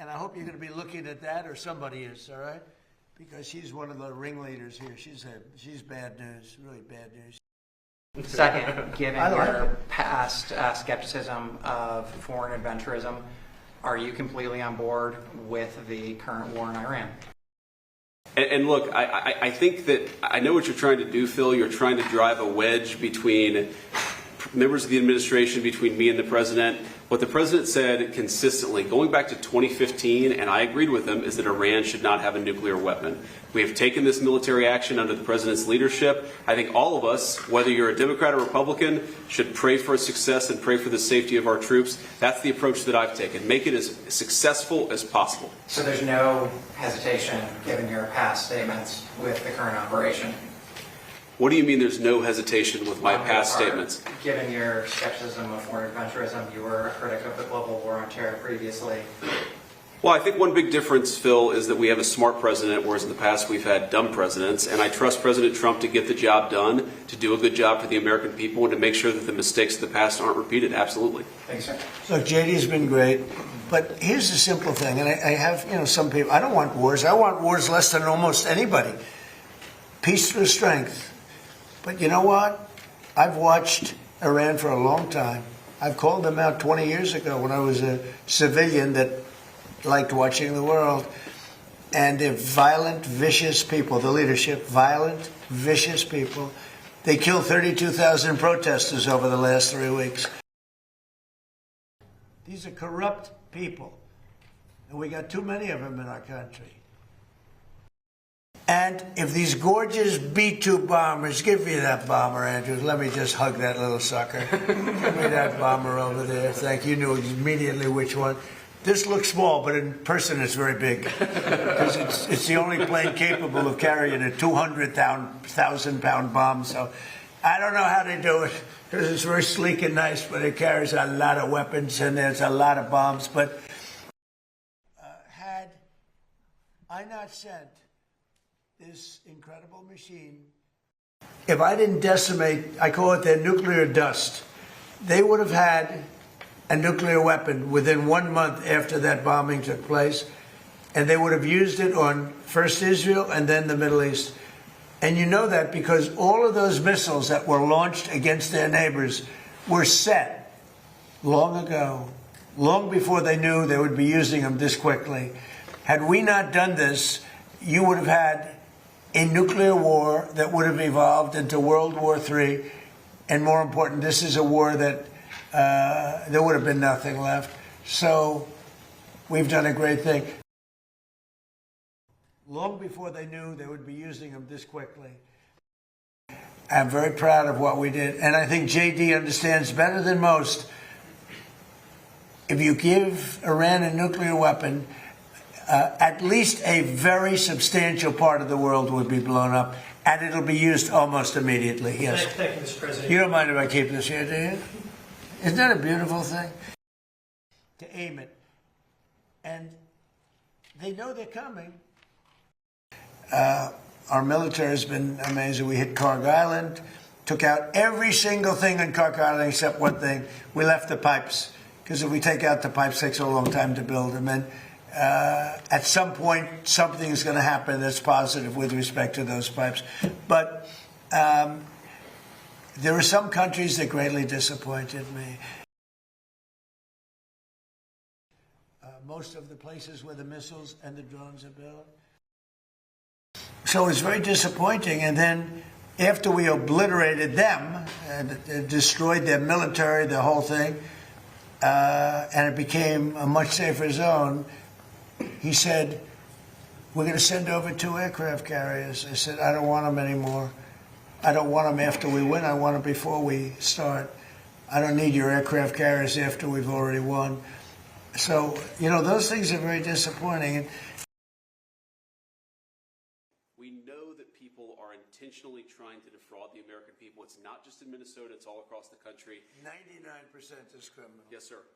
And I hope you're going to be looking at that, or somebody is, all right? Because she's one of the ringleaders here. She's bad news, really bad news. Second, given your past skepticism of foreign adventurism, are you completely on board with the current war in Iran? And look, I think that I know what you're trying to do, Phil. You're trying to drive a wedge between members of the administration, between me and the president. What the president said consistently, going back to 2015, and I agreed with him, is that Iran should not have a nuclear weapon. We have taken this military action under the president's leadership. I think all of us, whether you're a Democrat or Republican, should pray for its success and pray for the safety of our troops. That's the approach that I've taken. Make it as successful as possible. So there's no hesitation, given your past statements, with the current operation? What do you mean there's no hesitation with my past statements? Given your skepticism of foreign adventurism, you were a critic of the global war on terror previously. Well, I think one big difference, Phil, is that we have a smart president, whereas in the past we've had dumb presidents. And I trust President Trump to get the job done, to do a good job for the American people, and to make sure that the mistakes of the past aren't repeated. Absolutely. Thanks, sir. Look, JD's been great, but here's the simple thing. And I have, some people, I don't want wars. I want wars less than almost anybody. Peace through strength. But you know what? I've watched Iran for a long time. I've called them out 20 years ago when I was a civilian that liked watching the world. And they're violent, vicious people. The leadership, violent, vicious people. They killed 32,000 protesters over the last 3 weeks. These are corrupt people. And we got too many of them in our country. And if these gorgeous B-2 bombers, give me that bomber, Andrews. Let me just hug that little sucker. Give me that bomber over there. Thank you. You knew immediately which one. This looks small, but in person it's very big. Because it's the only plane capable of carrying a 200,000-pound bomb. So I don't know how they do it, because it's very sleek and nice, but it carries a lot of weapons and there's a lot of bombs. But had I not sent this incredible machine, if I didn't decimate, I call it their nuclear dust, they would have had a nuclear weapon within 1 month after that bombing took place, and they would have used it on first Israel and then the Middle East. And you know that because all of those missiles that were launched against their neighbors were set long ago, long before they knew they would be using them this quickly. Had we not done this, you would have had a nuclear war that would have evolved into World War III. And more important, this is a war that there would have been nothing left. So we've done a great thing. Long before they knew they would be using them this quickly. I'm very proud of what we did. And I think JD understands better than most. If you give Iran a nuclear weapon, at least a very substantial part of the world would be blown up, and it'll be used almost immediately. Yes. Thank you, Mr. President. You don't mind if I keep this here, do you? Isn't that a beautiful thing? To aim it. And they know they're coming. Our military has been amazing. We hit Karg Island, took out every single thing on Karg Island except one thing. We left the pipes, because if we take out the pipes, it takes a long time to build them. And at some point, something is going to happen that's positive with respect to those pipes. But there are some countries that greatly disappointed me. Most of the places where the missiles and the drones are built. So it's very disappointing. And then after we obliterated them and destroyed their military, the whole thing, and it became a much safer zone, he said, we're going to send over 2 aircraft carriers. I said, I don't want them anymore. I don't want them after we win. I want them before we start. I don't need your aircraft carriers after we've already won. So, those things are very disappointing. We know that people are intentionally trying to defraud the American people. It's not just in Minnesota, it's all across the country. 99% is criminal. Yes, sir.